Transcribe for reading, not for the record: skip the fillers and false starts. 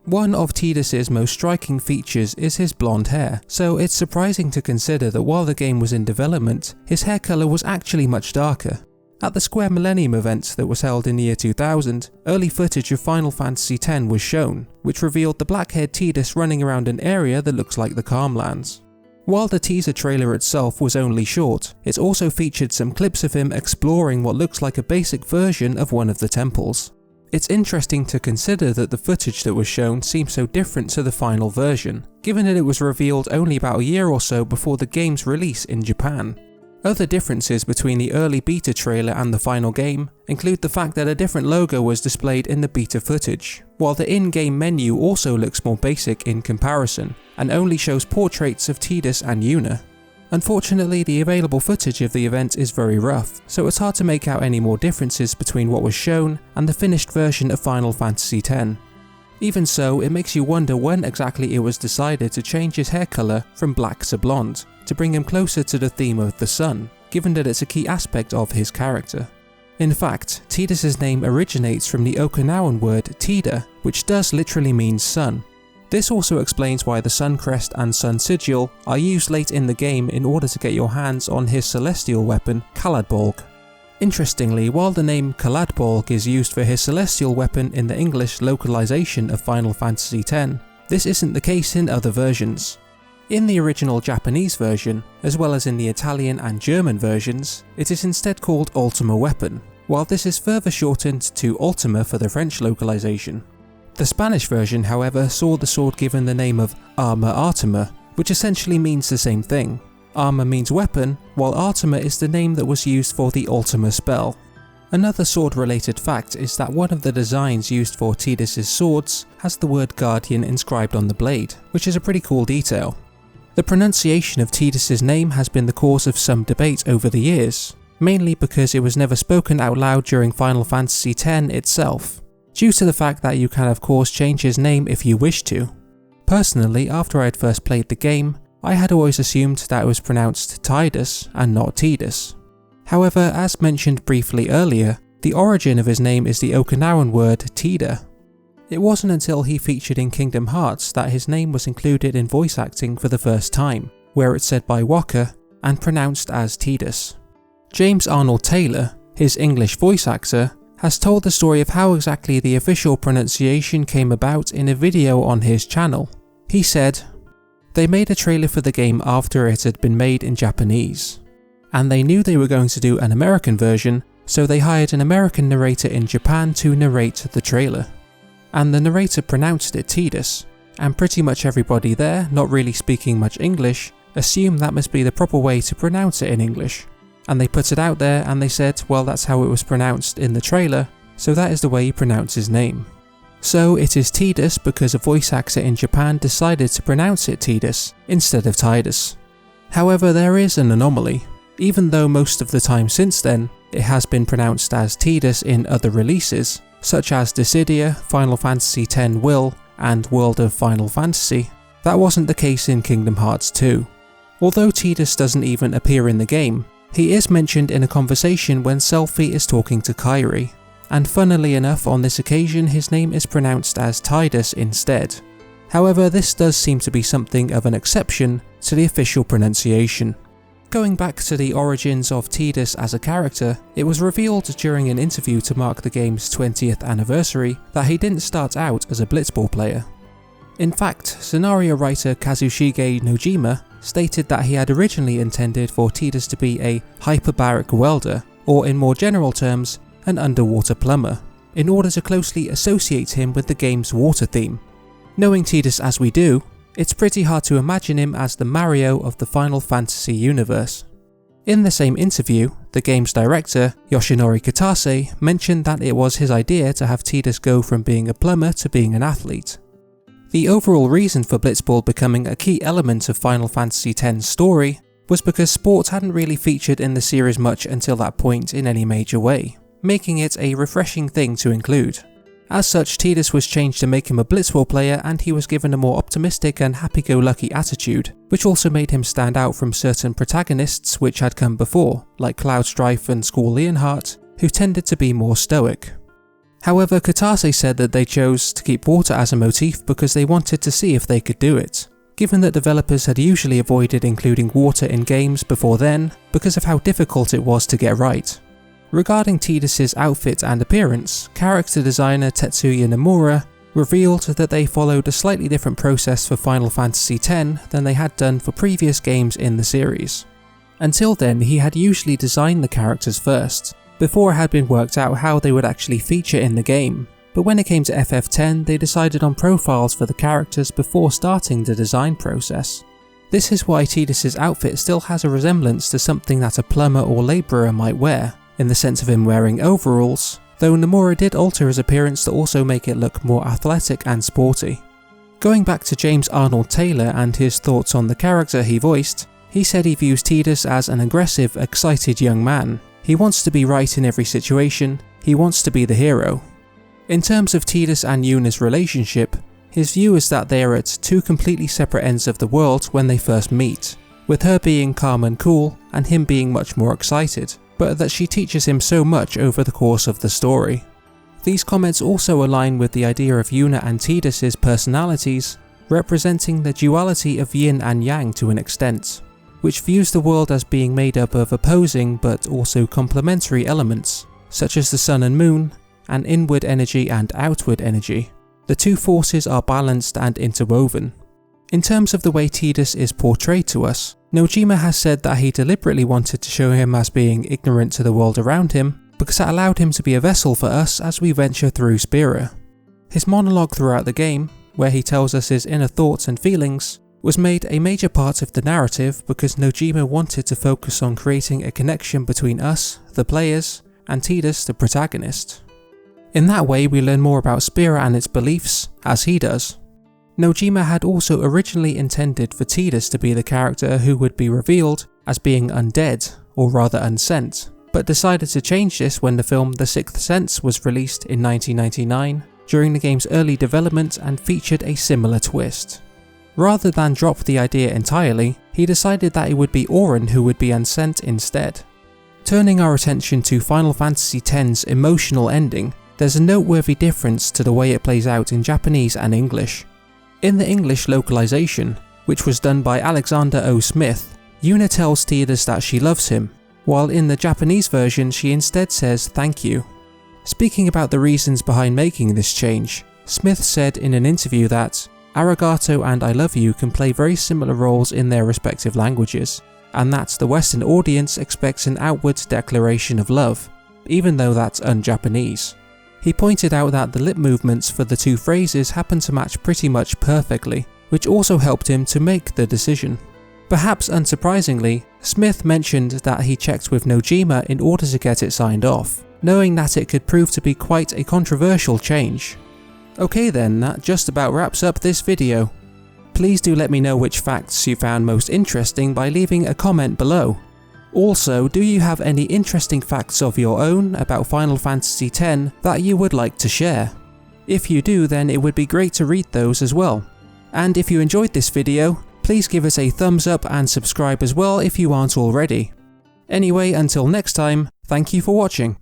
One of Tidus's most striking features is his blonde hair, so it's surprising to consider that while the game was in development, his hair colour was actually much darker. At the Square Millennium event that was held in the year 2000, early footage of Final Fantasy X was shown, which revealed the black-haired Tidus running around an area that looks like the Calmlands. While the teaser trailer itself was only short, it also featured some clips of him exploring what looks like a basic version of one of the temples. It's interesting to consider that the footage that was shown seems so different to the final version, given that it was revealed only about a year or so before the game's release in Japan. Other differences between the early beta trailer and the final game include the fact that a different logo was displayed in the beta footage, while the in-game menu also looks more basic in comparison, and only shows portraits of Tidus and Yuna. Unfortunately, the available footage of the event is very rough, so it's hard to make out any more differences between what was shown and the finished version of Final Fantasy X. Even so, it makes you wonder when exactly it was decided to change his hair colour from black to blonde, to bring him closer to the theme of the sun, given that it's a key aspect of his character. In fact, Tidus' name originates from the Okinawan word Tida, which does literally mean sun. This also explains why the sun crest and sun sigil are used late in the game in order to get your hands on his celestial weapon, Kaladborg. Interestingly, while the name Kaladborg is used for his celestial weapon in the English localization of Final Fantasy X, this isn't the case in other versions. In the original Japanese version, as well as in the Italian and German versions, it is instead called Ultima Weapon, while this is further shortened to Ultima for the French localization. The Spanish version, however, saw the sword given the name of Arma Artima, which essentially means the same thing. Arma means weapon, while Artima is the name that was used for the Ultima spell. Another sword-related fact is that one of the designs used for Tidus' swords has the word Guardian inscribed on the blade, which is a pretty cool detail. The pronunciation of Tidus' name has been the cause of some debate over the years, mainly because it was never spoken out loud during Final Fantasy X itself, due to the fact that you can of course change his name if you wish to. Personally, after I had first played the game, I had always assumed that it was pronounced Tidus and not Tidus. However, as mentioned briefly earlier, the origin of his name is the Okinawan word Tida. It wasn't until he featured in Kingdom Hearts that his name was included in voice acting for the first time, where it's said by Wakka and pronounced as Tidus. James Arnold Taylor, his English voice actor, has told the story of how exactly the official pronunciation came about in a video on his channel. He said, "They made a trailer for the game after it had been made in Japanese, and they knew they were going to do an American version, so they hired an American narrator in Japan to narrate the trailer. And the narrator pronounced it Tidus, and pretty much everybody there, not really speaking much English, assumed that must be the proper way to pronounce it in English. And they put it out there and they said, well, that's how it was pronounced in the trailer, so that is the way you pronounce his name. So it is Tidus because a voice actor in Japan decided to pronounce it Tidus instead of Tidus. However, there is an anomaly. Even though most of the time since then, it has been pronounced as Tidus in other releases, such as Dissidia, Final Fantasy X Will, and World of Final Fantasy, that wasn't the case in Kingdom Hearts 2. Although Tidus doesn't even appear in the game, he is mentioned in a conversation when Selphie is talking to Kairi, and funnily enough on this occasion his name is pronounced as Tidus instead. However, this does seem to be something of an exception to the official pronunciation. Going back to the origins of Tidus as a character, it was revealed during an interview to mark the game's 20th anniversary that he didn't start out as a blitzball player. In fact, scenario writer Kazushige Nojima stated that he had originally intended for Tidus to be a hyperbaric welder, or in more general terms, an underwater plumber, in order to closely associate him with the game's water theme. Knowing Tidus as we do, it's pretty hard to imagine him as the Mario of the Final Fantasy universe. In the same interview, the game's director, Yoshinori Kitase, mentioned that it was his idea to have Tidus go from being a plumber to being an athlete. The overall reason for blitzball becoming a key element of Final Fantasy X's story was because sport hadn't really featured in the series much until that point in any major way, making it a refreshing thing to include. As such, Tidus was changed to make him a blitzball player and he was given a more optimistic and happy-go-lucky attitude, which also made him stand out from certain protagonists which had come before, like Cloud Strife and Squall Leonhart, who tended to be more stoic. However, Katase said that they chose to keep water as a motif because they wanted to see if they could do it, given that developers had usually avoided including water in games before then because of how difficult it was to get right. Regarding Tidus' outfit and appearance, character designer Tetsuya Nomura revealed that they followed a slightly different process for Final Fantasy X than they had done for previous games in the series. Until then, he had usually designed the characters first, before it had been worked out how they would actually feature in the game, but when it came to FF10 they decided on profiles for the characters before starting the design process. This is why Tidus' outfit still has a resemblance to something that a plumber or labourer might wear, in the sense of him wearing overalls, though Nomura did alter his appearance to also make it look more athletic and sporty. Going back to James Arnold Taylor and his thoughts on the character he voiced, he said he views Tidus as an aggressive, excited young man. He wants to be right in every situation, he wants to be the hero. In terms of Tidus and Yuna's relationship, his view is that they are at two completely separate ends of the world when they first meet, with her being calm and cool and him being much more excited, but that she teaches him so much over the course of the story. These comments also align with the idea of Yuna and Tidus' personalities, representing the duality of yin and yang to an extent, which views the world as being made up of opposing but also complementary elements, such as the sun and moon, and inward energy and outward energy. The two forces are balanced and interwoven. In terms of the way Tidus is portrayed to us, Nojima has said that he deliberately wanted to show him as being ignorant to the world around him, because that allowed him to be a vessel for us as we venture through Spira. His monologue throughout the game, where he tells us his inner thoughts and feelings, was made a major part of the narrative because Nojima wanted to focus on creating a connection between us, the players, and Tidus, the protagonist. In that way we learn more about Spira and its beliefs, as he does. Nojima had also originally intended for Tidus to be the character who would be revealed as being undead, or rather unsent, but decided to change this when the film The Sixth Sense was released in 1999 during the game's early development and featured a similar twist. Rather than drop the idea entirely, he decided that it would be Auron who would be unsent instead. Turning our attention to Final Fantasy X's emotional ending, there's a noteworthy difference to the way it plays out in Japanese and English. In the English localization, which was done by Alexander O. Smith, Yuna tells Tidus that she loves him, while in the Japanese version she instead says thank you. Speaking about the reasons behind making this change, Smith said in an interview that Arigato and I love you can play very similar roles in their respective languages, and that the Western audience expects an outward declaration of love, even though that's un-Japanese. He pointed out that the lip movements for the two phrases happen to match pretty much perfectly, which also helped him to make the decision. Perhaps unsurprisingly, Smith mentioned that he checked with Nojima in order to get it signed off, knowing that it could prove to be quite a controversial change. Okay then, that just about wraps up this video. Please do let me know which facts you found most interesting by leaving a comment below. Also, do you have any interesting facts of your own about Final Fantasy X that you would like to share? If you do, then it would be great to read those as well. And if you enjoyed this video, please give us a thumbs up and subscribe as well if you aren't already. Anyway, until next time, thank you for watching.